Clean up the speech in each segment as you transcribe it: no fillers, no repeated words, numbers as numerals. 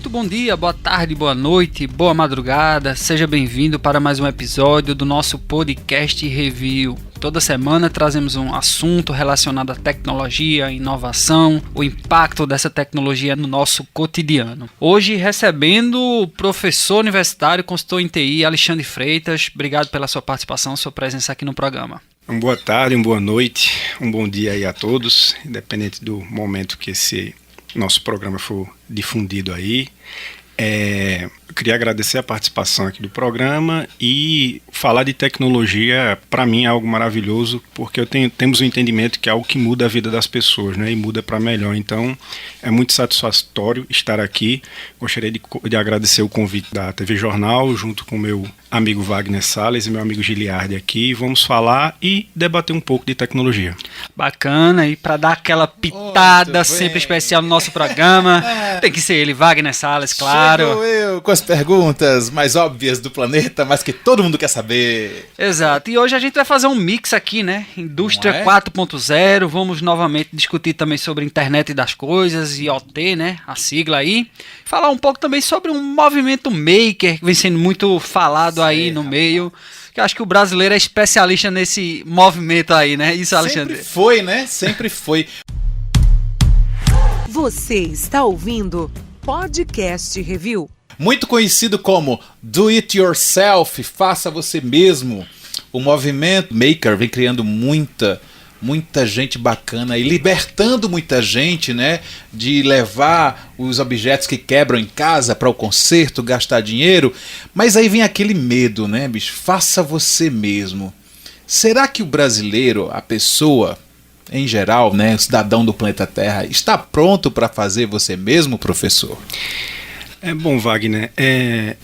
Muito bom dia, boa tarde, boa noite, boa madrugada. Seja bem-vindo para mais um episódio do nosso podcast Review. Toda semana trazemos um assunto relacionado à tecnologia, inovação, o impacto dessa tecnologia no nosso cotidiano. Hoje recebendo o professor universitário, consultor em TI, Alexandre Freitas. Obrigado pela sua participação, sua presença aqui no programa. Uma boa tarde, uma boa noite, um bom dia aí a todos, independente do momento que esse nosso programa for difundido aí. Eu queria agradecer a participação aqui do programa e falar de tecnologia, para mim, é algo maravilhoso, porque temos um entendimento que é algo que muda a vida das pessoas, né, e muda para melhor. Então, é muito satisfatório estar aqui. Gostaria de agradecer o convite da TV Jornal, junto com o meu amigo Wagner Salles e meu amigo Giliardi aqui. Vamos falar e debater um pouco de tecnologia. Bacana, e para dar aquela pitada sempre especial no nosso programa, tem que ser ele, Wagner Salles, claro. Chegou eu com as perguntas mais óbvias do planeta, mas que todo mundo quer saber. Exato, e hoje a gente vai fazer um mix aqui, né? Indústria 4.0, vamos novamente discutir também sobre internet das coisas, IoT, né? A sigla aí. Falar um pouco também sobre um movimento maker que vem sendo muito falado aí no meio. Que eu acho que o brasileiro é especialista nesse movimento aí, né? Isso, Alexandre? Sempre foi, né? Sempre foi. Você está ouvindo Podcast Review. Muito conhecido como Do It Yourself, faça você mesmo. O movimento maker vem criando muita gente bacana e libertando muita gente, né, de levar os objetos que quebram em casa para o conserto, gastar dinheiro. Mas aí vem aquele medo, né, bicho? Faça você mesmo. Será que o brasileiro, a pessoa em geral, né, o cidadão do planeta Terra, está pronto para fazer você mesmo, professor? Bom, Wagner,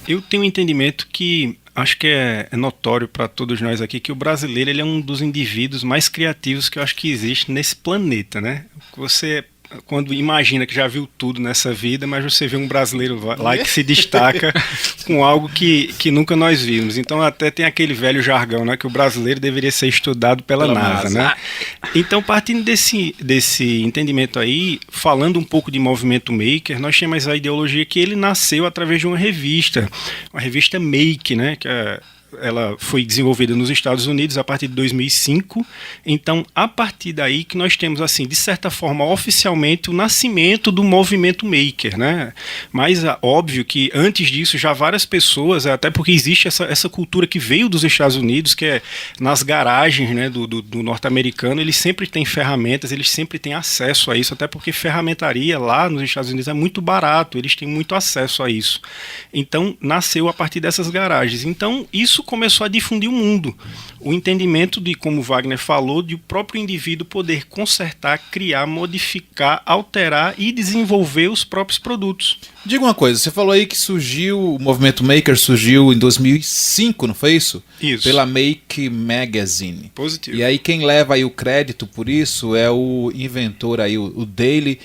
eu tenho um entendimento que acho que é notório para todos nós aqui, que o brasileiro ele é um dos indivíduos mais criativos que eu acho que existe nesse planeta, né? Você, quando imagina que já viu tudo nessa vida, mas você vê um brasileiro lá que se destaca com algo que nunca nós vimos. Então até tem aquele velho jargão, né, que o brasileiro deveria ser estudado pela NASA, né? Então, partindo desse entendimento aí, falando um pouco de movimento maker, nós temos a ideologia que ele nasceu através de uma revista Make, né, que ela foi desenvolvida nos Estados Unidos a partir de 2005, então a partir daí que nós temos, assim, de certa forma, oficialmente o nascimento do movimento maker, né? Mas óbvio que antes disso já várias pessoas, até porque existe essa cultura que veio dos Estados Unidos, que é nas garagens, né, do norte-americano, eles sempre têm ferramentas, eles sempre têm acesso a isso, até porque ferramentaria lá nos Estados Unidos é muito barato, eles têm muito acesso a isso. Então nasceu a partir dessas garagens. Então isso começou a difundir o mundo. O entendimento de, como o Wagner falou, de o próprio indivíduo poder consertar, criar, modificar, alterar e desenvolver os próprios produtos. Diga uma coisa, você falou aí que o movimento maker surgiu em 2005, não foi isso? Isso. Pela Make Magazine. Positivo. E aí quem leva aí o crédito por isso é o inventor aí, o Dale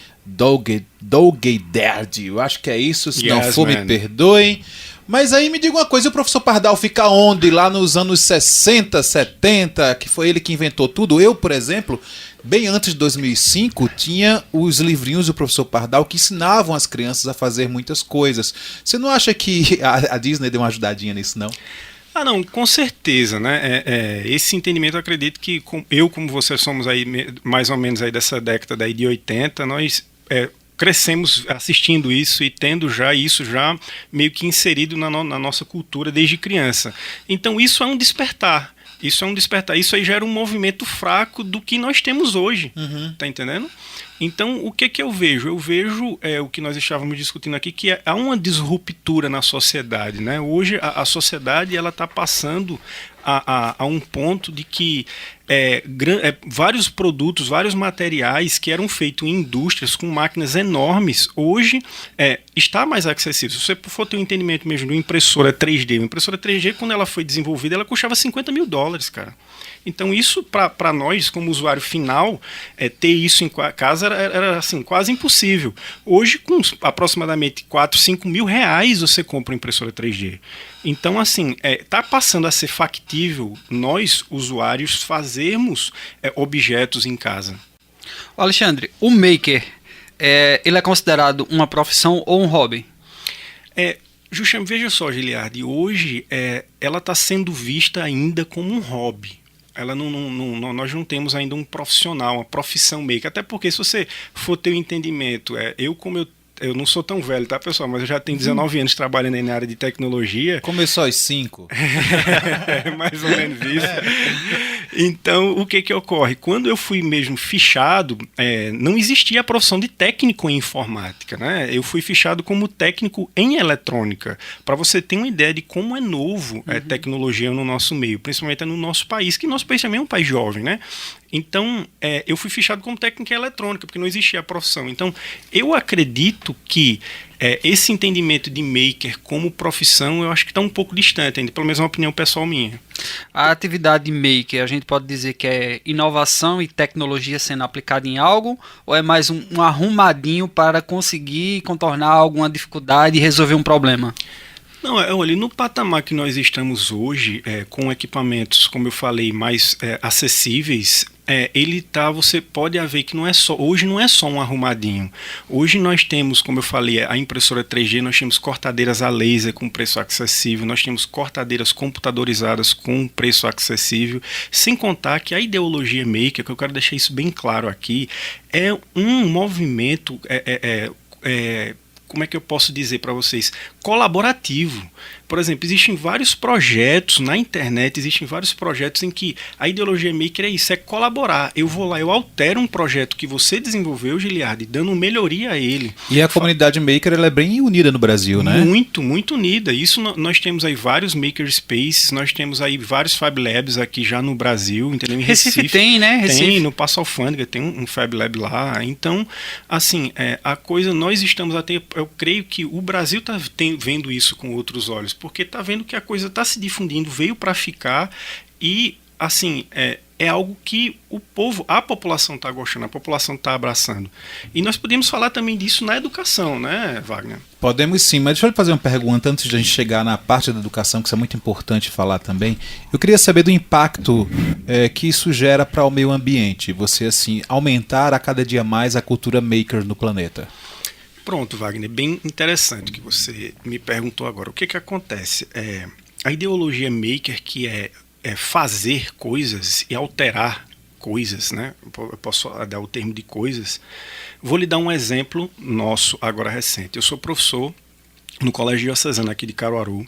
Dalgaiard. Eu acho que é isso, se não for, me perdoem. Mas aí me diga uma coisa, o professor Pardal fica onde? Lá nos anos 60, 70, que foi ele que inventou tudo? Eu, por exemplo, bem antes de 2005, tinha os livrinhos do professor Pardal que ensinavam as crianças a fazer muitas coisas. Você não acha que a Disney deu uma ajudadinha nisso, não? Não, com certeza, né? Esse entendimento, eu acredito que como você somos aí mais ou menos aí dessa década aí de 80, nós crescemos assistindo isso e tendo já isso já meio que inserido na nossa cultura desde criança. Então isso é um despertar. Isso aí já era um movimento fraco do que nós temos hoje. Tá entendendo? Então, o que eu vejo? Eu vejo o que nós estávamos discutindo aqui, que há uma disruptura na sociedade, né? Hoje a sociedade está passando a um ponto de que vários produtos, vários materiais que eram feitos em indústrias com máquinas enormes, hoje está mais acessível. Se você for ter um entendimento mesmo de uma impressora 3D, quando ela foi desenvolvida, ela custava $50 mil, cara. Então isso, para nós, como usuário final, ter isso em casa era assim, quase impossível. Hoje, com aproximadamente 4, 5 mil reais, você compra uma impressora 3D. Então, assim, está passando a ser factível nós, usuários, fazermos objetos em casa. Alexandre, o maker, ele é considerado uma profissão ou um hobby? Justamente, veja só, Giliardi, hoje ela está sendo vista ainda como um hobby. Nós não temos ainda um profissional, uma profissão maker. Até porque, se você for ter um entendimento, eu não sou tão velho, tá, pessoal? Mas eu já tenho 19 anos trabalhando aí na área de tecnologia. Começou aos 5. Mais ou menos isso. Então, o que ocorre? Quando eu fui mesmo fichado, não existia a profissão de técnico em informática, né? Eu fui fichado como técnico em eletrônica, para você ter uma ideia de como é novo a tecnologia no nosso meio, principalmente no nosso país, que nosso país também é um país jovem, né? Então, eu fui fichado como técnico em eletrônica, porque não existia a profissão. Então, eu acredito que esse entendimento de maker como profissão, eu acho que está um pouco distante ainda, pelo menos é uma opinião pessoal minha. A atividade maker, a gente pode dizer que é inovação e tecnologia sendo aplicada em algo, ou é mais um arrumadinho para conseguir contornar alguma dificuldade e resolver um problema? Não, olha, no patamar que nós estamos hoje, com equipamentos, como eu falei, mais acessíveis, você pode ver que hoje não é só um arrumadinho. Hoje nós temos, como eu falei, a impressora 3D, nós temos cortadeiras a laser com preço acessível, nós temos cortadeiras computadorizadas com preço acessível, sem contar que a ideologia maker, que eu quero deixar isso bem claro aqui, é um movimento, como é que eu posso dizer para vocês? Colaborativo. Por exemplo, existem vários projetos na internet, existem vários projetos em que a ideologia maker é isso, é colaborar. Eu vou lá, eu altero um projeto que você desenvolveu, Giliardi, dando melhoria a ele. E a comunidade maker ela é bem unida no Brasil, né? Muito, muito unida. Isso nós temos aí vários makerspaces, nós temos aí vários Fab Labs aqui já no Brasil, entendeu? Em Recife tem, né? Tem, no Passo Alfândega tem um Fab Lab lá. Então, assim, a coisa, nós estamos até, eu creio que o Brasil está vendo isso com outros olhos, porque está vendo que a coisa está se difundindo, veio para ficar e, assim, é algo que a população está gostando, a população está abraçando. E nós podemos falar também disso na educação, né, Wagner? Podemos sim, mas deixa eu fazer uma pergunta antes de a gente chegar na parte da educação, que isso é muito importante falar também. Eu queria saber do impacto que isso gera para o meio ambiente, você, assim, aumentar a cada dia mais a cultura maker no planeta. Pronto, Wagner, bem interessante que você me perguntou agora. O que acontece? A ideologia maker, que é fazer coisas e alterar coisas, né? Eu posso dar o termo de coisas. Vou lhe dar um exemplo nosso agora recente. Eu sou professor no Colégio Diocesano aqui de Caruaru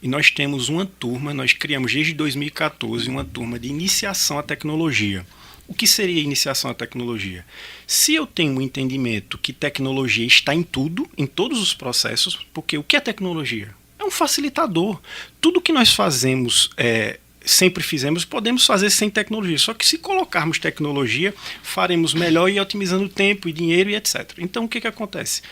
e nós temos uma turma, nós criamos desde 2014 uma turma de iniciação à tecnologia. O que seria iniciação à tecnologia? Se eu tenho um entendimento que tecnologia está em tudo, em todos os processos, porque o que é tecnologia? É um facilitador. Tudo que nós fazemos, sempre fizemos, podemos fazer sem tecnologia. Só que se colocarmos tecnologia, faremos melhor e otimizando tempo e dinheiro e etc. Então, o que acontece?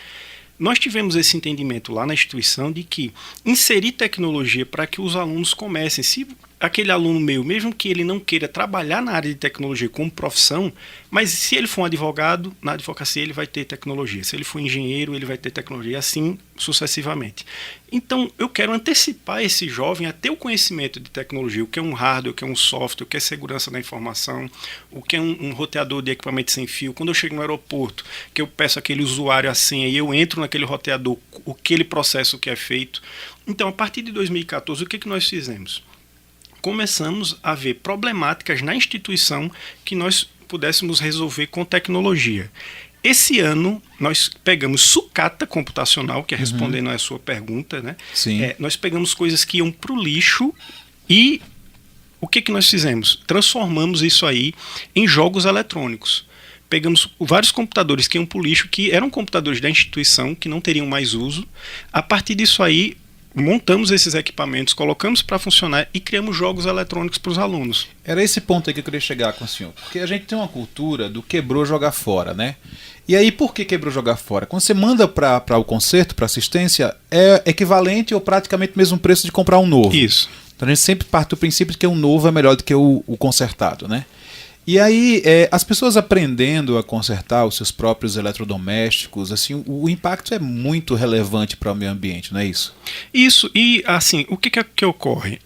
Nós tivemos esse entendimento lá na instituição de que inserir tecnologia para que os alunos comecem. Se aquele aluno meu, mesmo que ele não queira trabalhar na área de tecnologia como profissão, mas se ele for um advogado, na advocacia ele vai ter tecnologia. Se ele for engenheiro, ele vai ter tecnologia, e assim sucessivamente. Então, eu quero antecipar esse jovem a ter o conhecimento de tecnologia, o que é um hardware, o que é um software, o que é segurança da informação, o que é um roteador de equipamento sem fio. Quando eu chego no aeroporto, que eu peço aquele usuário a senha e eu entro naquele roteador, aquele processo que é feito. Então, a partir de 2014, o que nós fizemos? Começamos a ver problemáticas na instituição que nós pudéssemos resolver com tecnologia. Esse ano, nós pegamos sucata computacional, que é respondendo à sua pergunta, né? Sim. Nós pegamos coisas que iam para o lixo e o que nós fizemos? Transformamos isso aí em jogos eletrônicos. Pegamos vários computadores que iam para o lixo, que eram computadores da instituição, que não teriam mais uso. A partir disso aí, montamos esses equipamentos, colocamos para funcionar e criamos jogos eletrônicos para os alunos. Era esse ponto aí que eu queria chegar com o senhor. Porque a gente tem uma cultura do quebrou, jogar fora, né? E aí, por que quebrou, jogar fora? Quando você manda para o conserto, para assistência, é equivalente ou praticamente o mesmo preço de comprar um novo. Isso. Então a gente sempre parte do princípio de que um novo é melhor do que o consertado, né? E aí, as pessoas aprendendo a consertar os seus próprios eletrodomésticos, assim, o impacto é muito relevante para o meio ambiente, não é isso? Isso, e assim, o que ocorre?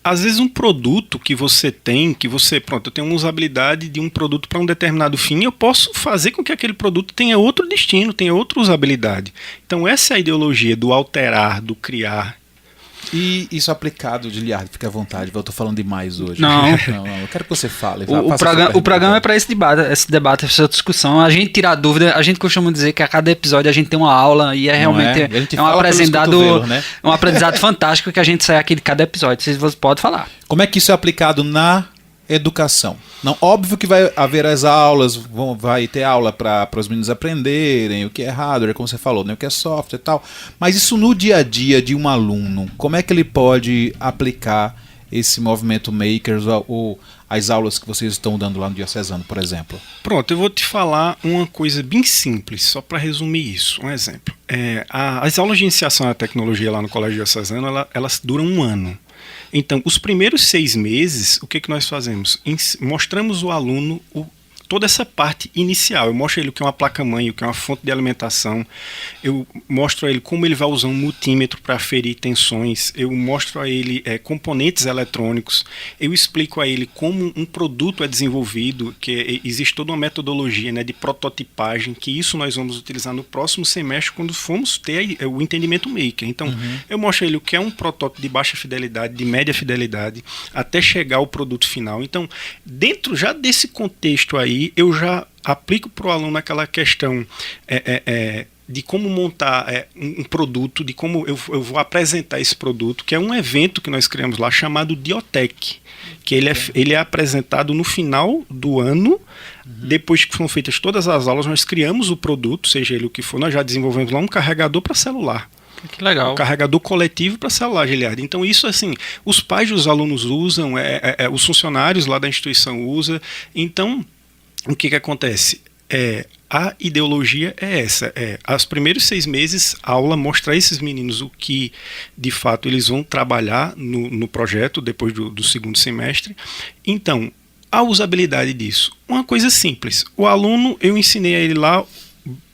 Às vezes um produto que você tem, pronto, eu tenho uma usabilidade de um produto para um determinado fim, eu posso fazer com que aquele produto tenha outro destino, tenha outra usabilidade. Então essa é a ideologia do alterar, do criar. E isso aplicado, Giliardi, fica à vontade, eu estou falando demais hoje. Não. Eu quero que você fale. O programa é para esse debate, essa discussão. A gente tira a dúvida, a gente costuma dizer que a cada episódio a gente tem uma aula e realmente um aprendizado fantástico que a gente sai aqui de cada episódio. Você pode falar. Como é que isso é aplicado na educação? Não, óbvio que vai haver as aulas, vai ter aula para os meninos aprenderem o que é hardware, como você falou, né, o que é software e tal. Mas isso no dia a dia de um aluno, como é que ele pode aplicar esse movimento Makers ou as aulas que vocês estão dando lá no Diocesano, por exemplo? Pronto, eu vou te falar uma coisa bem simples, só para resumir isso. Um exemplo. As aulas de iniciação à tecnologia lá no Colégio Diocesano, elas duram 1 ano. Então, os primeiros 6 meses, o que nós fazemos? Mostramos ao aluno toda essa parte inicial. Eu mostro a ele o que é uma placa-mãe, o que é uma fonte de alimentação. Eu mostro a ele como ele vai usar um multímetro para aferir tensões. Eu mostro a ele componentes eletrônicos. Eu explico a ele como um produto é desenvolvido, que existe toda uma metodologia, né, de prototipagem, que isso nós vamos utilizar no próximo semestre quando formos ter o entendimento maker. Então, eu mostro a ele o que é um protótipo de baixa fidelidade, de média fidelidade, até chegar ao produto final. Então, dentro já desse contexto aí, eu já aplico para o aluno aquela questão de como montar um produto, de como eu vou apresentar esse produto, que é um evento que nós criamos lá chamado Diotech, que ele é apresentado no final do ano. Depois que foram feitas todas as aulas, nós criamos o produto, seja ele o que for. Nós já desenvolvemos lá um carregador para celular. Que legal. Um carregador coletivo para celular, Giliardi. Então isso, assim, os pais dos alunos usam, os funcionários lá da instituição usam. Então, o que acontece? A ideologia é essa. Os primeiros 6 meses, a aula mostra a esses meninos o que, de fato, eles vão trabalhar no projeto depois do segundo semestre. Então, a usabilidade disso. Uma coisa simples. O aluno, eu ensinei a ele lá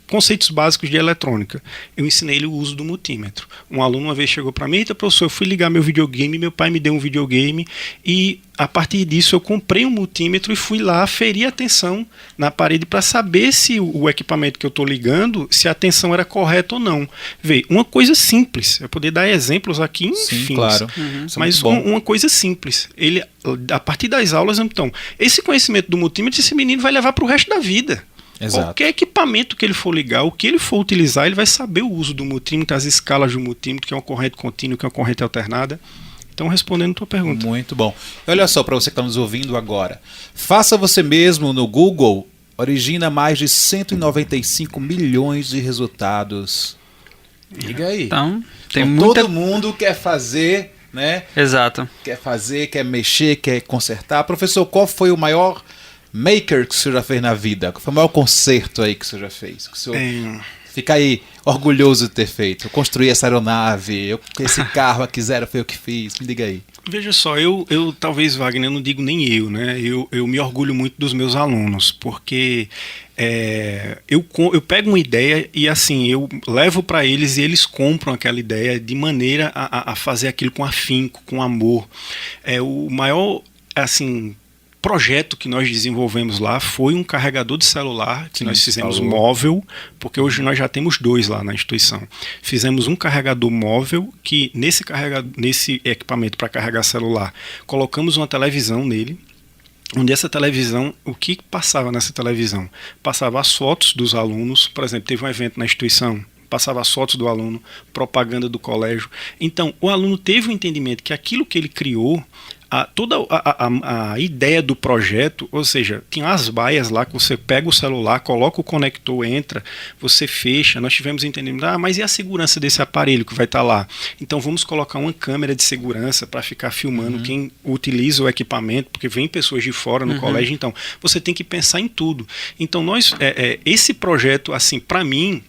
conceitos básicos de eletrônica. Eu ensinei ele o uso do multímetro. Um aluno uma vez chegou para mim: eita, professor, eu fui ligar meu videogame, meu pai me deu um videogame e a partir disso eu comprei um multímetro e fui lá aferir a tensão na parede para saber se o equipamento que eu estou ligando, se a tensão era correta ou não. Vê, uma coisa simples. Eu poderia dar exemplos aqui infinitos. Sim, claro. Mas uma coisa simples. Ele, a partir das aulas, então, esse conhecimento do multímetro, esse menino vai levar para o resto da vida. Exato. Qualquer equipamento que ele for ligar, o que ele for utilizar, ele vai saber o uso do multímetro, as escalas do multímetro, que é uma corrente contínua, que é uma corrente alternada. Então, respondendo a tua pergunta. Muito bom. Olha só, para você que está nos ouvindo agora. Faça você mesmo no Google, origina mais de 195 milhões de resultados. Liga aí. Então, tem então, muita... todo mundo quer fazer, né? Exato. Quer fazer, quer mexer, quer consertar. Professor, qual foi o maior maker que o senhor já fez na vida? Qual foi o maior conserto aí que o senhor já fez? Que o senhor fica aí orgulhoso de ter feito. Eu construí essa aeronave, esse carro aqui zero foi eu que fiz. Me diga aí. Veja só, eu talvez, Wagner, eu não digo nem eu, né? Eu me orgulho muito dos meus alunos, porque eu pego uma ideia e assim, eu levo para eles e eles compram aquela ideia de maneira a fazer aquilo com afinco, com amor. O maior, assim, projeto que nós desenvolvemos lá foi um carregador de celular que nós fizemos móvel, porque hoje nós já temos 2 lá na instituição. Fizemos um carregador móvel que nesse equipamento para carregar celular colocamos uma televisão nele, onde essa televisão, o que passava nessa televisão? Passava as fotos dos alunos. Por exemplo, teve um evento na instituição, passava as fotos do aluno, propaganda do colégio. Então, o aluno teve o entendimento que aquilo que ele criou, toda a ideia do projeto, ou seja, tinha as baias lá que você pega o celular, coloca o conector, entra, você fecha. Nós tivemos entendimento, mas e a segurança desse aparelho que vai estar lá? Então vamos colocar uma câmera de segurança para ficar filmando quem utiliza o equipamento, porque vem pessoas de fora no colégio. Então você tem que pensar em tudo. Então esse projeto, assim, para mim,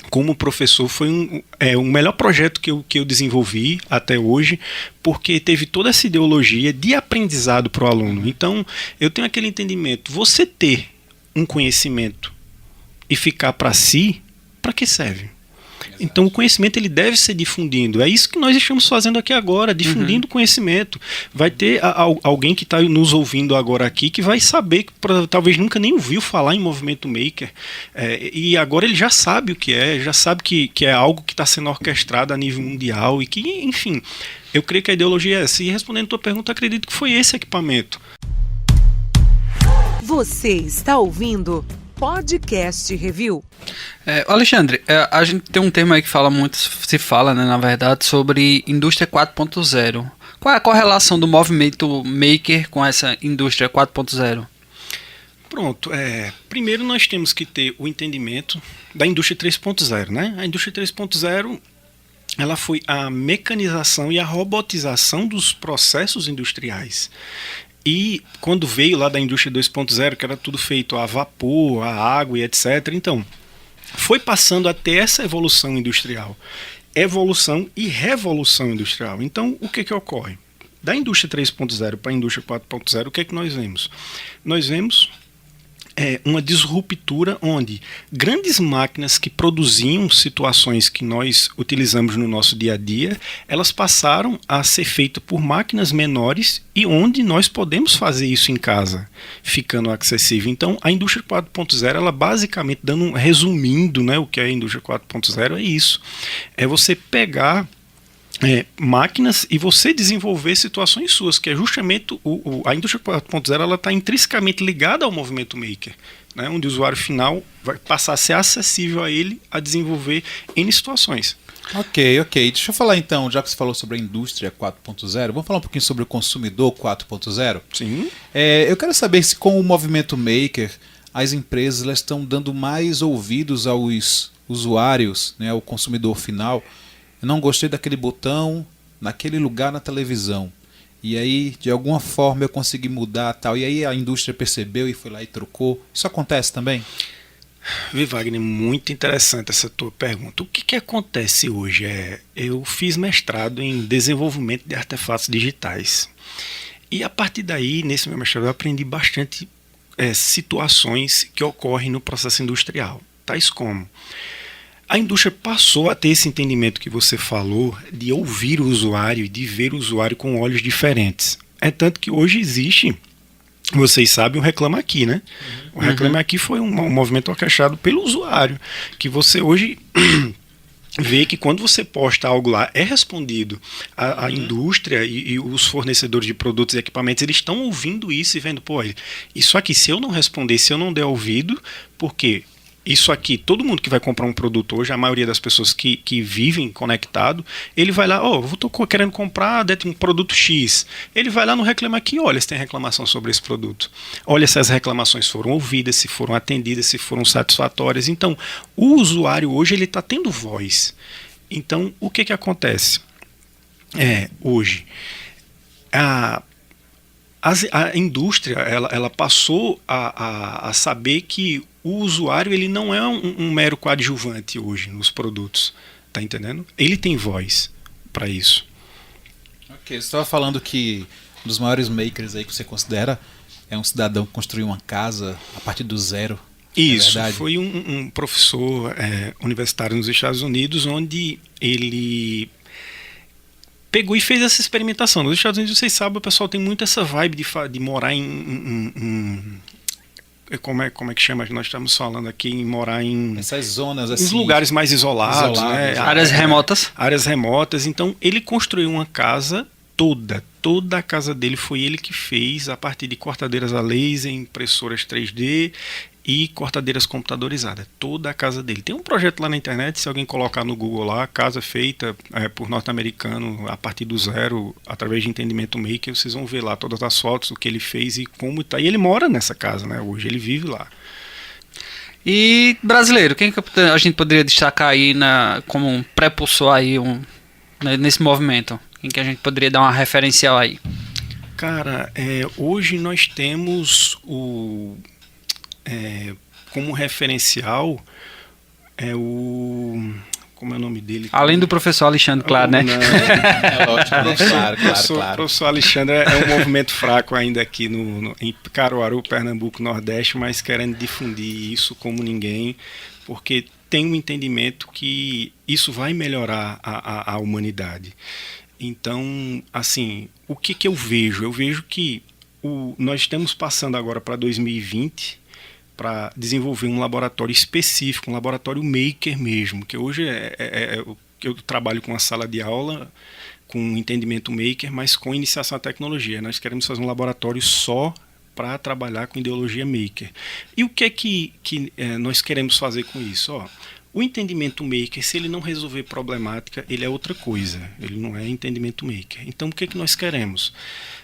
como professor, foi o melhor projeto que eu desenvolvi até hoje, porque teve toda essa ideologia de aprendizado para o aluno. Então, eu tenho aquele entendimento, você ter um conhecimento e ficar para si, para que serve? Então o conhecimento ele deve ser difundido. É isso que nós estamos fazendo aqui agora, difundindo conhecimento. Vai ter alguém que está nos ouvindo agora aqui que vai saber, que talvez nunca nem ouviu falar em movimento maker, e agora ele já sabe o que é, já sabe que é algo que está sendo orquestrado a nível mundial e que, enfim, eu creio que a ideologia é essa. E respondendo a tua pergunta, acredito que foi esse equipamento. Você está ouvindo Podcast Review. Alexandre, a gente tem um termo aí que se fala, né, na verdade, sobre indústria 4.0. Qual é a correlação do movimento maker com essa indústria 4.0? Pronto, primeiro nós temos que ter o entendimento da indústria 3.0, né? A indústria 3.0 ela foi a mecanização e a robotização dos processos industriais. E quando veio lá da indústria 2.0, que era tudo feito a vapor, a água e etc., então foi passando até essa evolução industrial. Evolução e revolução industrial. Então, o que ocorre? Da indústria 3.0 para a indústria 4.0, o que é que nós vemos? Nós vemos uma disruptura onde grandes máquinas que produziam situações que nós utilizamos no nosso dia a dia, elas passaram a ser feitas por máquinas menores e onde nós podemos fazer isso em casa, ficando acessível. Então, a indústria 4.0, ela basicamente, resumindo, né, o que é a indústria 4.0, é isso. É você pegar máquinas e você desenvolver situações suas, que é justamente a indústria 4.0, ela está intrinsecamente ligada ao movimento maker, né, onde o usuário final vai passar a ser acessível a ele a desenvolver N situações. Ok. Deixa eu falar então, já que você falou sobre a indústria 4.0, vamos falar um pouquinho sobre o consumidor 4.0? Sim. Eu quero saber se com o movimento maker as empresas elas estão dando mais ouvidos aos usuários, né, ao consumidor final. Eu não gostei daquele botão naquele lugar na televisão. E aí, de alguma forma, eu consegui mudar tal. E aí a indústria percebeu e foi lá e trocou. Isso acontece também? Wagner, muito interessante essa tua pergunta. O que acontece hoje? Eu fiz mestrado em desenvolvimento de artefatos digitais. E a partir daí, nesse meu mestrado, eu aprendi bastante situações que ocorrem no processo industrial. Tais como... A indústria passou a ter esse entendimento que você falou de ouvir o usuário e de ver o usuário com olhos diferentes. É tanto que hoje existe, vocês sabem, o Reclama Aqui, né? O Reclama Aqui foi um movimento orquestrado pelo usuário, que você hoje vê que quando você posta algo lá, é respondido. A indústria e os fornecedores de produtos e equipamentos, eles estão ouvindo isso e vendo, isso aqui, se eu não responder, se eu não der ouvido, por quê? Isso aqui, todo mundo que vai comprar um produto hoje, a maioria das pessoas que vivem conectado, ele vai lá, eu estou querendo comprar um produto X. Ele vai lá no Reclama Aqui, olha se tem reclamação sobre esse produto. Olha se as reclamações foram ouvidas, se foram atendidas, se foram satisfatórias. Então, o usuário hoje ele está tendo voz. Então, o que acontece? Hoje, a indústria ela passou a saber que o usuário ele não é um mero coadjuvante hoje nos produtos, tá entendendo? Ele tem voz para isso. Ok, você estava falando que um dos maiores makers aí que você considera é um cidadão que construiu uma casa a partir do zero. Isso, foi um professor universitário nos Estados Unidos, onde ele pegou e fez essa experimentação. Nos Estados Unidos, vocês sabem, o pessoal tem muito essa vibe de morar em como é que chama que nós estamos falando aqui, em morar em essas zonas assim, lugares mais isolados, né? Áreas remotas. Áreas remotas. Então ele construiu uma casa toda a casa dele foi ele que fez, a partir de cortadeiras a laser, impressoras 3D e cortadeiras computadorizadas, toda a casa dele. Tem um projeto lá na internet, se alguém colocar no Google lá, casa feita por norte-americano a partir do zero, através de entendimento maker, vocês vão ver lá todas as fotos, o que ele fez e como está. E ele mora nessa casa, né? Hoje ele vive lá. E brasileiro, quem que a gente poderia destacar aí como um prepulsor aí nesse movimento? Quem que a gente poderia dar uma referencial aí? Cara, hoje nós temos como referencial É o... Como é o nome dele? Além do professor Alexandre, claro, né? Não, É lógico, né? Claro. Professor Alexandre é um movimento fraco ainda aqui em Caruaru, Pernambuco, Nordeste, mas querendo difundir isso como ninguém, porque tem um entendimento que isso vai melhorar a humanidade. Então, assim, o que eu vejo? Eu vejo que nós estamos passando agora para 2020 para desenvolver um laboratório específico, um laboratório maker mesmo, que hoje eu trabalho com uma sala de aula com entendimento maker, mas com iniciação à tecnologia. Nós queremos fazer um laboratório só para trabalhar com ideologia maker. E o que é que nós queremos fazer com isso? O entendimento maker, se ele não resolver problemática, ele é outra coisa. Ele não é entendimento maker. Então, o que é que nós queremos?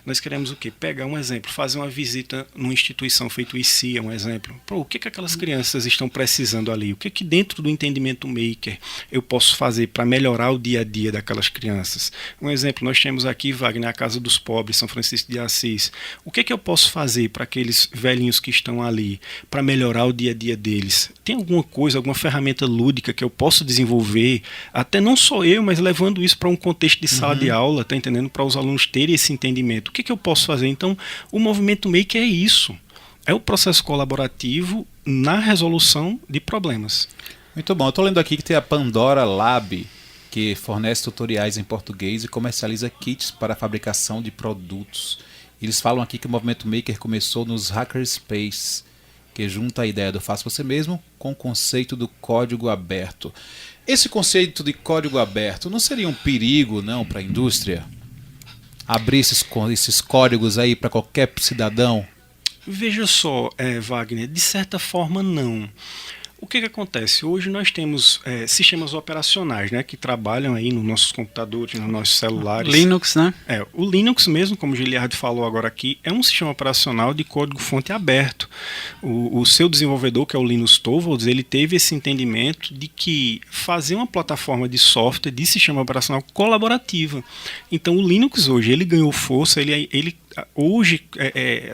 Nós queremos o quê? Pegar um exemplo, fazer uma visita numa instituição feito o ICIA, um exemplo. O que aquelas crianças estão precisando ali? O que dentro do entendimento maker eu posso fazer para melhorar o dia a dia daquelas crianças? Um exemplo, nós temos aqui, Wagner, a Casa dos Pobres, São Francisco de Assis. O que eu posso fazer para aqueles velhinhos que estão ali, para melhorar o dia a dia deles? Tem alguma coisa, alguma ferramenta lúdica que eu posso desenvolver, até não só eu, mas levando isso para um contexto de sala de aula, tá entendendo? Para os alunos terem esse entendimento. O que eu posso fazer? Então, o movimento maker é isso. É o processo colaborativo na resolução de problemas. Muito bom. Eu estou lendo aqui que tem a Pandora Lab, que fornece tutoriais em português e comercializa kits para a fabricação de produtos. Eles falam aqui que o movimento maker começou nos hackerspace, que junta a ideia do faça você mesmo com o conceito do código aberto. Esse conceito de código aberto não seria um perigo, não, para a indústria? Abrir esses códigos aí para qualquer cidadão? Veja só, Wagner, de certa forma não. O que acontece? Hoje nós temos sistemas operacionais, né, que trabalham aí nos nossos computadores, nos nossos celulares. Linux, né? O Linux mesmo, como o Giliardi falou agora aqui, é um sistema operacional de código-fonte aberto. O seu desenvolvedor, que é o Linus Torvalds, ele teve esse entendimento de que fazer uma plataforma de software, de sistema operacional colaborativa. Então o Linux hoje, ele ganhou força, hoje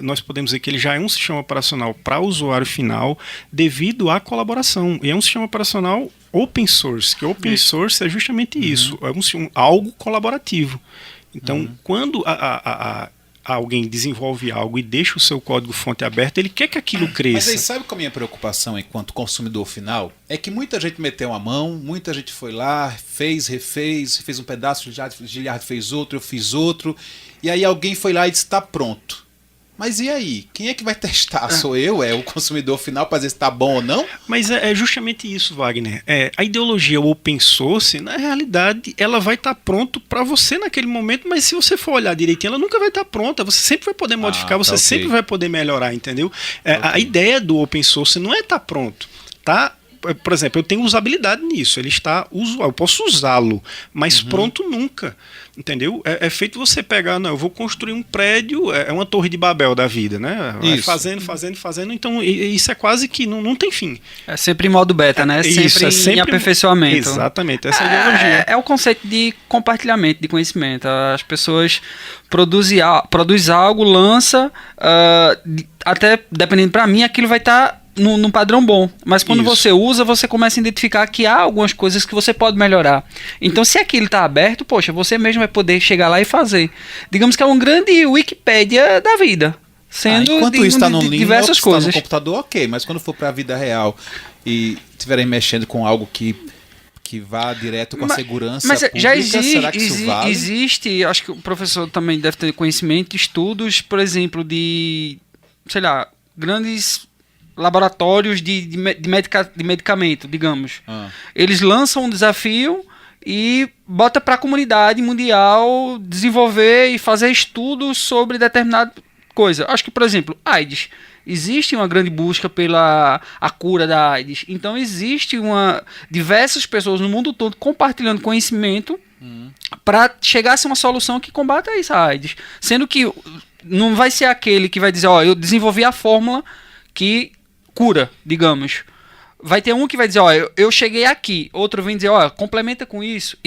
nós podemos dizer que ele já é um sistema operacional para o usuário final devido à colaboração. E é um sistema operacional open source, que open source é justamente isso, é algo colaborativo. Então, quando alguém desenvolve algo e deixa o seu código-fonte aberto, ele quer que aquilo cresça. Mas aí sabe qual é a minha preocupação enquanto consumidor final? É que muita gente meteu a mão, muita gente foi lá, refez um pedaço, o Giliardi fez outro, eu fiz outro, e aí alguém foi lá e disse, está pronto. Mas e aí? Quem é que vai testar? Sou eu? É o consumidor final para dizer se está bom ou não? Mas é justamente isso, Wagner. A ideologia open source, na realidade, ela vai estar pronta para você naquele momento, mas se você for olhar direitinho, ela nunca vai estar pronta. Você sempre vai poder modificar, você sempre vai poder melhorar, entendeu? A ideia do open source não é estar pronto, tá? Por exemplo, eu tenho usabilidade nisso, ele está usual, eu posso usá-lo, mas pronto nunca, entendeu? É feito você pegar, não, eu vou construir um prédio, é uma torre de Babel da vida, né? Vai fazendo, então isso é quase que não tem fim. É sempre em modo beta, né? Sempre em aperfeiçoamento. Exatamente, essa é a ideologia. É o conceito de compartilhamento de conhecimento. As pessoas produzem algo, lança, até dependendo, para mim, aquilo vai estar num padrão bom, mas quando você usa, você começa a identificar que há algumas coisas que você pode melhorar. Então, se aquilo está aberto, poxa, você mesmo vai poder chegar lá e fazer. Digamos que é um grande Wikipédia da vida, sendo enquanto isso está no Linux, diversas coisas. Tá no computador, ok, mas quando for para a vida real e estiverem mexendo com algo que vá direto com a segurança pública, já será que isso vale? Existe, acho que o professor também deve ter conhecimento, estudos, por exemplo, de, sei lá, grandes laboratórios de medicamento, digamos. Eles lançam um desafio e bota para a comunidade mundial desenvolver e fazer estudos sobre determinada coisa. Acho que, por exemplo, AIDS. Existe uma grande busca pela a cura da AIDS. Então, existe diversas pessoas no mundo todo compartilhando conhecimento para chegar a ser uma solução que combata isso, a AIDS. Sendo que não vai ser aquele que vai dizer, eu desenvolvi a fórmula que cura, digamos. Vai ter um que vai dizer, eu cheguei aqui. Outro vem dizer, complementa com isso,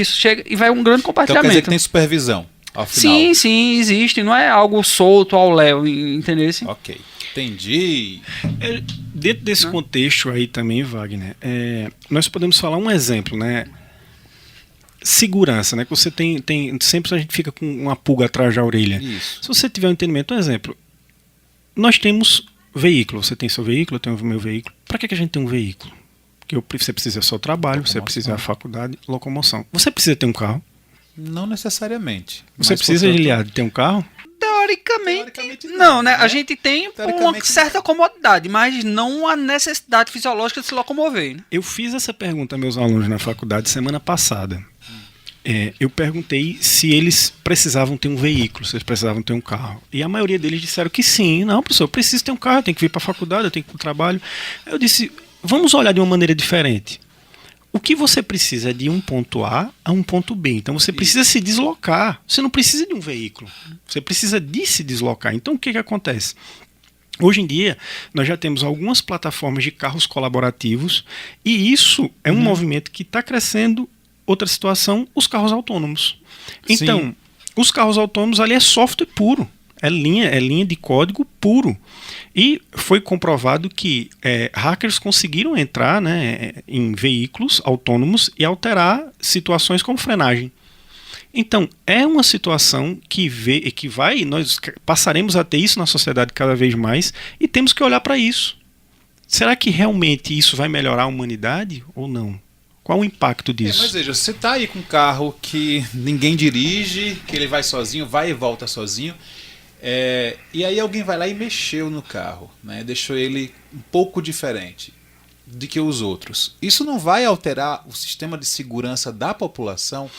chega, e vai um grande compartilhamento. Então quer dizer que tem supervisão, ao final. Sim, existe. Não é algo solto ao léu, entendeu? Ok. Entendi. Dentro desse contexto aí também, Wagner, nós podemos falar um exemplo, né? Segurança, né? Que você tem sempre a gente fica com uma pulga atrás da orelha. Isso. Se você tiver um entendimento, um exemplo, nós temos veículo, você tem seu veículo, eu tenho o meu veículo. Para que a gente tem um veículo? Porque você precisa do seu trabalho, você precisa da faculdade, locomoção. Você precisa ter um carro? Não necessariamente. Você mas, precisa, portanto, Giliard, ter um carro? Teoricamente não, né? A gente tem uma certa não. comodidade, mas não a necessidade fisiológica de se locomover, né? Eu fiz essa pergunta a meus alunos na faculdade semana passada. Eu perguntei se eles precisavam ter um veículo, se eles precisavam ter um carro. E a maioria deles disseram que sim. Não, professor, eu preciso ter um carro, eu tenho que vir para a faculdade, eu tenho que ir para o trabalho. Eu disse, vamos olhar de uma maneira diferente. O que você precisa é de um ponto A a um ponto B. Então você precisa se deslocar. Você não precisa de um veículo. Você precisa de se deslocar. Então o que acontece? Hoje em dia, nós já temos algumas plataformas de carros colaborativos e isso é um movimento que está crescendo. Outra situação, os carros autônomos. Então, Sim. os carros autônomos ali é software puro. É linha de código puro. E foi comprovado que hackers conseguiram entrar, né, em veículos autônomos e alterar situações como frenagem. Então, é uma situação nós passaremos a ter isso na sociedade cada vez mais e temos que olhar para isso. Será que realmente isso vai melhorar a humanidade ou não? Qual o impacto disso? Mas veja, você tá aí com um carro que ninguém dirige, que ele vai sozinho, vai e volta sozinho, e aí alguém vai lá e mexeu no carro, né? Deixou ele um pouco diferente do que os outros. Isso não vai alterar o sistema de segurança da população?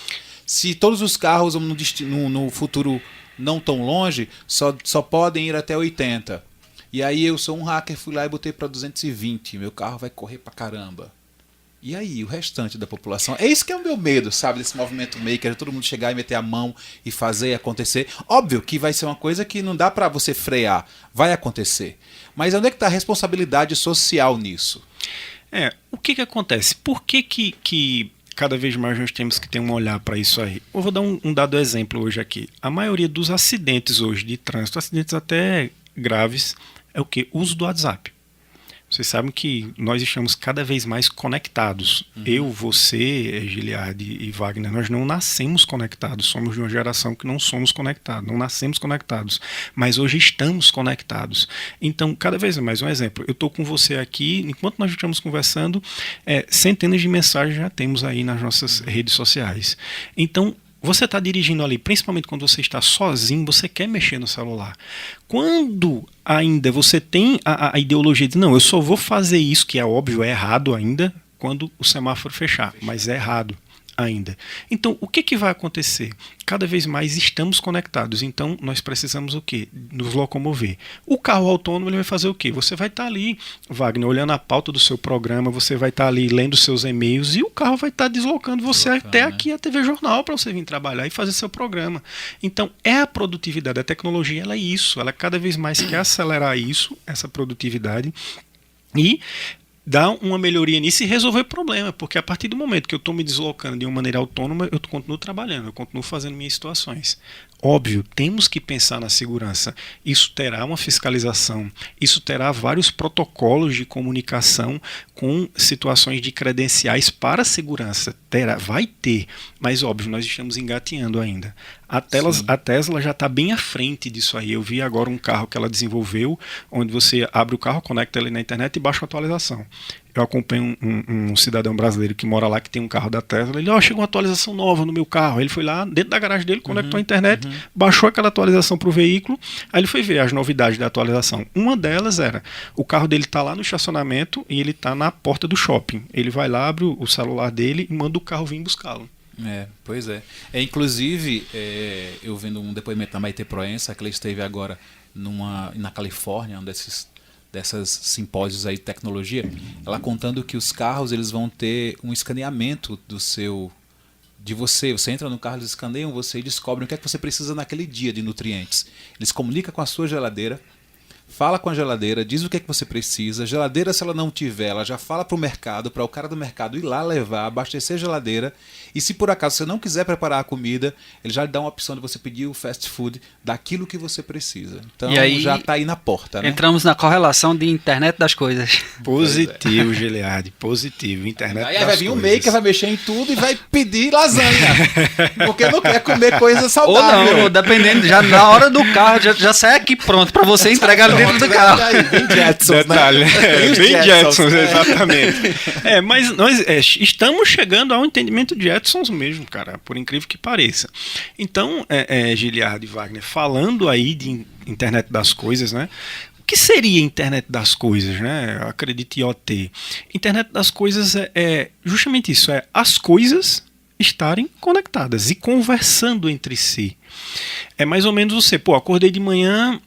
Se todos os carros no futuro não tão longe só podem ir até 80, e aí eu sou um hacker, fui lá e botei para 220, meu carro vai correr pra caramba. E aí, o restante da população? É isso que é o meu medo, sabe? Desse movimento maker, todo mundo chegar e meter a mão e fazer acontecer. Óbvio que vai ser uma coisa que não dá pra você frear. Vai acontecer. Mas onde é que tá a responsabilidade social nisso? O que acontece? Por que cada vez mais nós temos que ter um olhar para isso aí? Eu vou dar um dado exemplo hoje aqui. A maioria dos acidentes hoje de trânsito, acidentes até graves, é o quê? O uso do WhatsApp. Vocês sabem que nós estamos cada vez mais conectados. Eu, você, Giliard e Wagner, nós não nascemos conectados. Somos de uma geração que não somos conectados, não nascemos conectados. Mas hoje estamos conectados. Então, cada vez mais, um exemplo. Eu estou com você aqui, enquanto nós estamos conversando, centenas de mensagens já temos aí nas nossas redes sociais. Então, você está dirigindo ali, principalmente quando você está sozinho, você quer mexer no celular. Quando ainda você tem a ideologia de não, eu só vou fazer isso, que é óbvio, é errado ainda, quando o semáforo fechar, mas é errado ainda. Então, o que vai acontecer? Cada vez mais estamos conectados, então nós precisamos o quê? Nos locomover. O carro autônomo ele vai fazer o quê? Você vai estar ali, Wagner, olhando a pauta do seu programa, você vai estar ali lendo seus e-mails e o carro vai estar deslocando você até aqui a TV Jornal para você vir trabalhar e fazer seu programa. Então, a produtividade, a tecnologia, ela é isso, ela cada vez mais quer acelerar isso, essa produtividade, e dar uma melhoria nisso e resolver o problema, porque a partir do momento que eu estou me deslocando de uma maneira autônoma, eu continuo trabalhando, eu continuo fazendo minhas situações. Óbvio, temos que pensar na segurança. Isso terá uma fiscalização, isso terá vários protocolos de comunicação com situações de credenciais para a segurança. Vai ter, mas óbvio, nós estamos engateando ainda. A Tesla já está bem à frente disso aí. Eu vi agora um carro que ela desenvolveu, onde você abre o carro, conecta ele na internet e baixa a atualização. Eu acompanho um cidadão brasileiro que mora lá, que tem um carro da Tesla. Ele, chegou uma atualização nova no meu carro. Ele foi lá, dentro da garagem dele, conectou a internet, baixou aquela atualização para o veículo. Aí ele foi ver as novidades da atualização. Uma delas era, o carro dele está lá no estacionamento e ele está na porta do shopping. Ele vai lá, abre o celular dele e manda o carro vir buscá-lo. Pois é. Inclusive, eu vendo um depoimento da Maite Proença, que ela esteve agora na Califórnia, um dessas simpósios aí de tecnologia, ela contando que os carros eles vão ter um escaneamento de você. Você entra no carro, eles escaneiam você e descobrem o que é que você precisa naquele dia de nutrientes. Eles comunicam com a sua geladeira, fala com a geladeira, diz o que é que você precisa. A geladeira, se ela não tiver, ela já fala para o mercado, para o cara do mercado ir lá levar, abastecer a geladeira. E se por acaso você não quiser preparar a comida, ele já lhe dá uma opção de você pedir o fast food daquilo que você precisa. Então E aí, já está aí na porta, né? Entramos na correlação de internet das coisas. Positivo, Giliardi, positivo. Internet Aí das vai vir um coisas. maker, vai mexer em tudo e vai pedir lasanha. Porque não quer comer coisa Ou saudável. não, ou dependendo, já na hora do carro, já sai aqui pronto pra você entregar ali dentro do carro. Aí, bem Jetsons, Detalhe, né? é, Os bem Jetsons, né? exatamente. Mas nós estamos chegando ao entendimento de Jetsons mesmo, cara, por incrível que pareça. Então, Giliardi e Wagner, falando aí de internet das coisas, né? O que seria internet das coisas, né? Eu acredito em IoT. Internet das coisas é justamente isso, é as coisas estarem conectadas e conversando entre si. É mais ou menos você, acordei de manhã,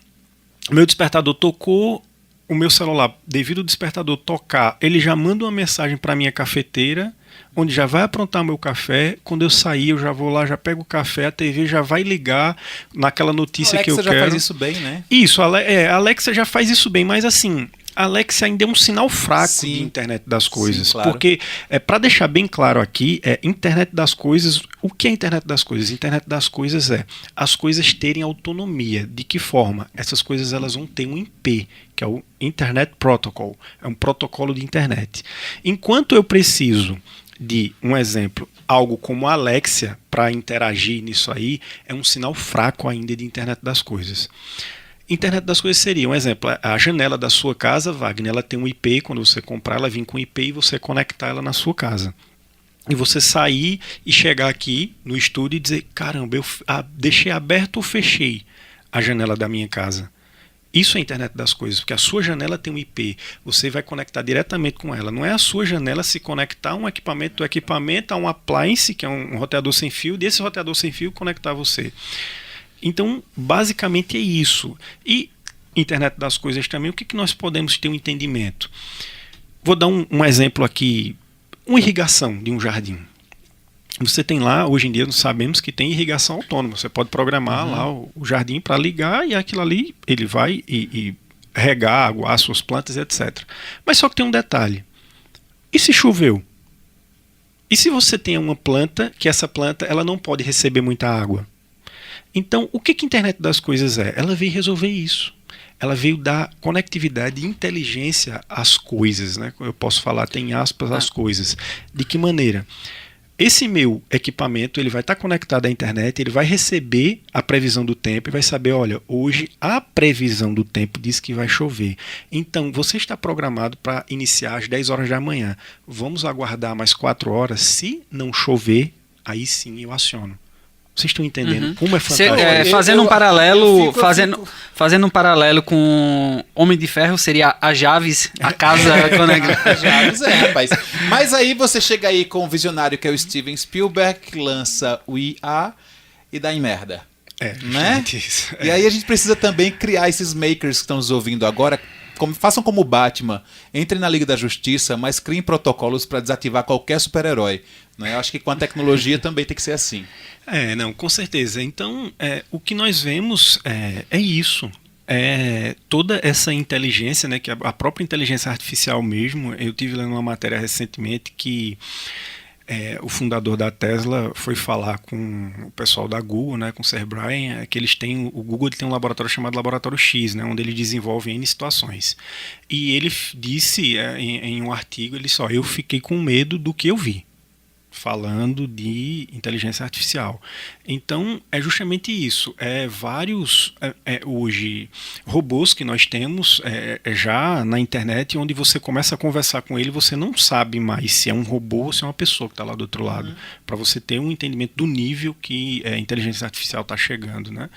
meu despertador tocou, o meu celular, devido ao despertador tocar, ele já manda uma mensagem para minha cafeteira, onde já vai aprontar meu café. Quando eu sair, eu já vou lá, já pego o café, a TV já vai ligar naquela notícia que eu quero. Alexa já faz isso bem, né? Isso, a Alexa já faz isso bem, mas assim, a Alexa ainda é um sinal fraco de internet das coisas. Sim, claro. Porque, para deixar bem claro aqui, internet das coisas, o que é internet das coisas? Internet das coisas é as coisas terem autonomia. De que forma? Essas coisas elas vão ter um IP, que é o Internet Protocol, é um protocolo de internet. Enquanto eu preciso de, um exemplo, algo como a Alexia para interagir nisso aí, é um sinal fraco ainda de internet das coisas. Internet das coisas seria, um exemplo, a janela da sua casa, Wagner, ela tem um IP, quando você comprar, ela vem com IP e você conectar ela na sua casa. E você sair e chegar aqui no estúdio e dizer, caramba, eu deixei aberto ou fechei a janela da minha casa. Isso é a internet das coisas, porque a sua janela tem um IP, você vai conectar diretamente com ela. Não é a sua janela se conectar a um equipamento do equipamento, a um appliance, que é um roteador sem fio, desse roteador sem fio conectar você. Então, basicamente é isso. E internet das coisas também, o que nós podemos ter um entendimento? Vou dar um exemplo aqui, uma irrigação de um jardim. Você tem lá, hoje em dia nós sabemos que tem irrigação autônoma. Você pode programar lá o jardim para ligar e aquilo ali ele vai e regar, aguar suas plantas, etc. Mas só que tem um detalhe. E se choveu? E se você tem uma planta que essa planta ela não pode receber muita água? Então, o que a internet das coisas é? Ela veio resolver isso. Ela veio dar conectividade e inteligência às coisas, né? Eu posso falar, tem aspas, às coisas. De que maneira? Esse meu equipamento ele vai estar conectado à internet, ele vai receber a previsão do tempo e vai saber, olha, hoje a previsão do tempo diz que vai chover. Então, você está programado para iniciar às 10 horas da manhã. Vamos aguardar mais 4 horas. Se não chover, aí sim eu aciono. Vocês estão entendendo como é fantástico? Fazendo um paralelo com Homem de Ferro, seria a Javes, a casa conectada. A Javes rapaz. Mas aí você chega aí com o visionário que é o Steven Spielberg, que lança o IA e dá em merda. Né? Isso. E aí a gente precisa também criar esses makers que estão nos ouvindo agora. Façam como o Batman, entrem na Liga da Justiça, mas criem protocolos para desativar qualquer super-herói. Né? Eu acho que com a tecnologia também tem que ser assim. Não, com certeza. Então, o que nós vemos é isso. Toda essa inteligência, né, que a própria inteligência artificial mesmo, eu tive lendo uma matéria recentemente que o fundador da Tesla foi falar com o pessoal da Google, né, com o Sir Brian, que eles têm, o Google tem um laboratório chamado Laboratório X, né, onde eles desenvolvem N situações. E ele disse em um artigo, eu fiquei com medo do que eu vi, falando de inteligência artificial. Então, é justamente isso. Vários, hoje, robôs que nós temos já na internet, onde você começa a conversar com ele, você não sabe mais se é um robô ou se é uma pessoa que está lá do outro lado. Para você ter um entendimento do nível que a inteligência artificial está chegando. Né?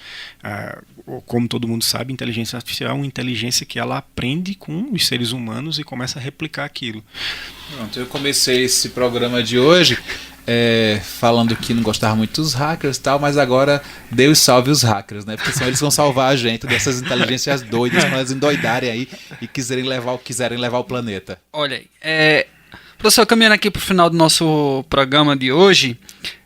Como todo mundo sabe, inteligência artificial é uma inteligência que ela aprende com os seres humanos e começa a replicar aquilo. Pronto, eu comecei esse programa de hoje falando que não gostava muito dos hackers e tal, mas agora Deus salve os hackers, né? Porque senão eles vão salvar a gente dessas inteligências doidas quando elas endoidarem aí e quiserem levar o planeta. Olha aí, professor, caminhando aqui para o final do nosso programa de hoje,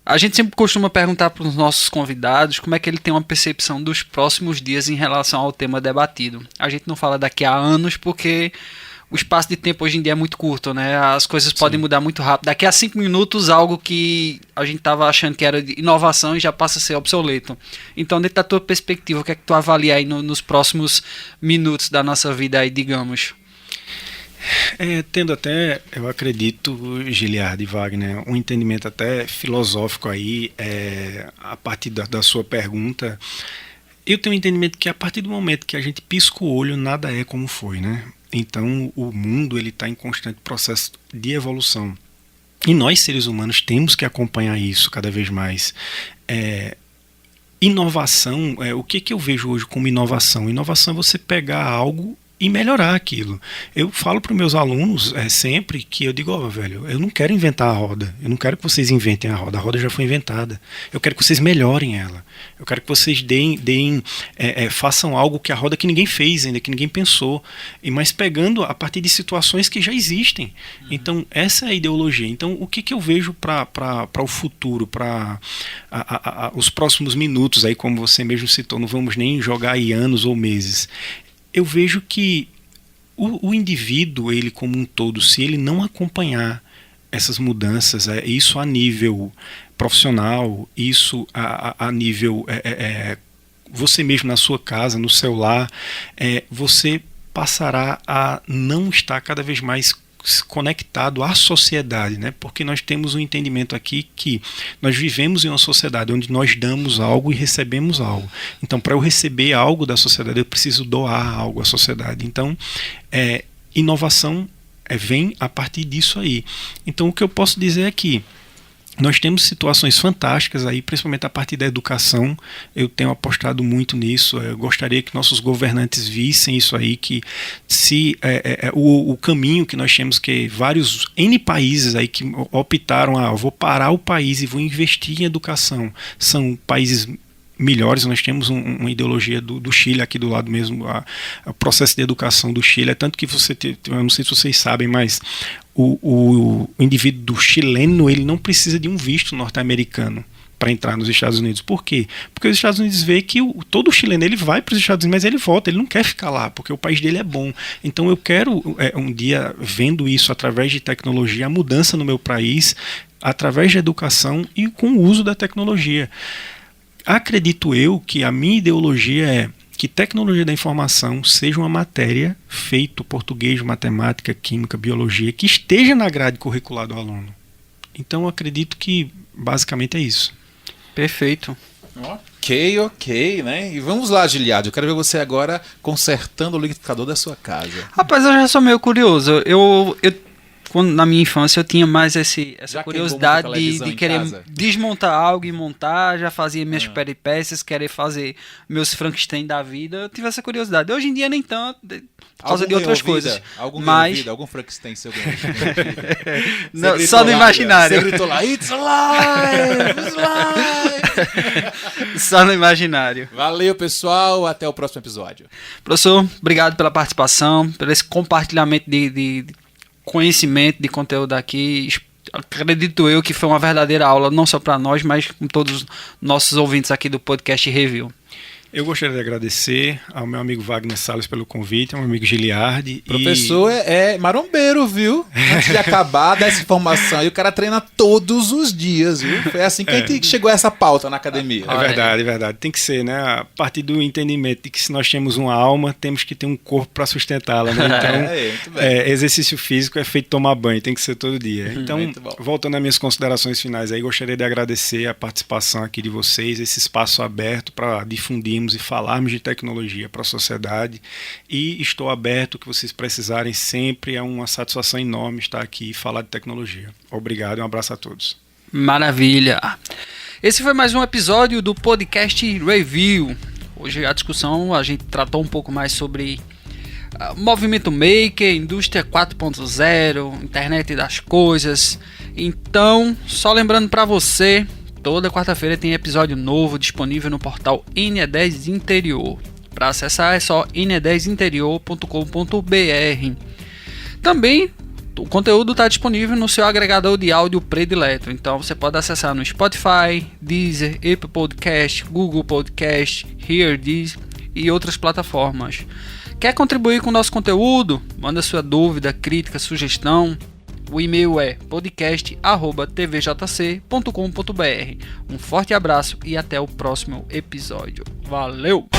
A gente sempre costuma perguntar para os nossos convidados como é que ele tem uma percepção dos próximos dias em relação ao tema debatido. A gente não fala daqui a anos porque o espaço de tempo hoje em dia é muito curto, né? As coisas podem mudar muito rápido. Daqui a 5 minutos, algo que a gente estava achando que era de inovação já passa a ser obsoleto. Então, dentro da tua perspectiva, o que é que tu avalia aí nos próximos minutos da nossa vida aí, digamos? Tendo até, eu acredito, Giliard e Wagner, um entendimento até filosófico aí, a partir da sua pergunta, eu tenho um entendimento que a partir do momento que a gente pisca o olho, nada é como foi, né? Então o mundo está em constante processo de evolução. E nós, seres humanos, temos que acompanhar isso cada vez mais. Inovação, o que eu vejo hoje como inovação? Inovação é você pegar algo e melhorar aquilo. Eu falo para os meus alunos sempre que eu digo, velho, eu não quero inventar a roda, eu não quero que vocês inventem a roda já foi inventada, eu quero que vocês melhorem ela, eu quero que vocês façam algo que a roda que ninguém fez ainda, que ninguém pensou, mas pegando a partir de situações que já existem. Então essa é a ideologia. Então o que eu vejo para o futuro, para os próximos minutos, aí como você mesmo citou, não vamos nem jogar aí anos ou meses. Eu vejo que o indivíduo, ele como um todo, se ele não acompanhar essas mudanças, isso a nível profissional, isso a nível você mesmo na sua casa, no seu lar, você passará a não estar cada vez mais conectado à sociedade, né? Porque nós temos um entendimento aqui que nós vivemos em uma sociedade onde nós damos algo e recebemos algo. Então, para eu receber algo da sociedade, eu preciso doar algo à sociedade. Então, inovação vem a partir disso aí. Então, o que eu posso dizer é que nós temos situações fantásticas aí, principalmente a partir da educação. Eu tenho apostado muito nisso. Eu gostaria que nossos governantes vissem isso aí, que se o caminho que nós temos, que vários N países aí que optaram, eu vou parar o país e vou investir em educação, são países melhores. Nós temos uma ideologia do Chile aqui do lado mesmo, o processo de educação do Chile, tanto que eu não sei se vocês sabem, mas o indivíduo do chileno, ele não precisa de um visto norte-americano para entrar nos Estados Unidos. Por quê? Porque os Estados Unidos vê que todo chileno ele vai para os Estados Unidos, mas ele volta, ele não quer ficar lá, porque o país dele é bom. Então eu quero um dia, vendo isso através de tecnologia, a mudança no meu país, através da educação e com o uso da tecnologia. Acredito eu que a minha ideologia é que tecnologia da informação seja uma matéria feita português, matemática, química, biologia, que esteja na grade curricular do aluno. Então eu acredito que basicamente é isso. Perfeito. Ok, né? E vamos lá, Giliard, eu quero ver você agora consertando o liquidificador da sua casa. Rapaz, eu já sou meio curioso. Na minha infância eu tinha mais essa curiosidade de querer desmontar algo e montar, já fazia minhas peripécias, querer fazer meus Frankenstein da vida, eu tive essa curiosidade. Hoje em dia nem tanto, por causa de outras coisas. Algum Frankenstein seu não, só no imaginário. Você gritou lá, it's alive, it's alive. Só no imaginário. Valeu, pessoal, até o próximo episódio. Professor, obrigado pela participação, pelo esse compartilhamento de conhecimento, de conteúdo aqui. Acredito eu que foi uma verdadeira aula, não só para nós, mas com todos os nossos ouvintes aqui do Podcast Review. Eu gostaria de agradecer ao meu amigo Wagner Salles pelo convite, ao meu amigo Giliard. Professor é marombeiro, viu? Antes de acabar dessa informação, e o cara treina todos os dias, viu? Foi assim que a gente chegou a essa pauta na academia. É verdade. Tem que ser, né? A partir do entendimento de que se nós temos uma alma, temos que ter um corpo para sustentá-la, né? Então, exercício físico é feito tomar banho, tem que ser todo dia. Então, voltando às minhas considerações finais aí, gostaria de agradecer a participação aqui de vocês, esse espaço aberto para difundir e falarmos de tecnologia para a sociedade, e estou aberto, que vocês precisarem sempre, é uma satisfação enorme estar aqui e falar de tecnologia. Obrigado e um abraço a todos. Maravilha! Esse foi mais um episódio do Podcast Review. Hoje a discussão, a gente tratou um pouco mais sobre movimento maker, indústria 4.0, internet das coisas. Então, só lembrando para você, toda quarta-feira tem episódio novo disponível no portal NE10 Interior. Para acessar é só ne10interior.com.br. Também O conteúdo está disponível no seu agregador de áudio predileto, então você pode acessar no Spotify, Deezer, Apple Podcast, Google Podcast, Hear This e outras plataformas. Quer contribuir com o nosso conteúdo? Manda sua dúvida, crítica, sugestão. O e-mail é podcast@tvjc.com.br. Um forte abraço e até o próximo episódio. Valeu!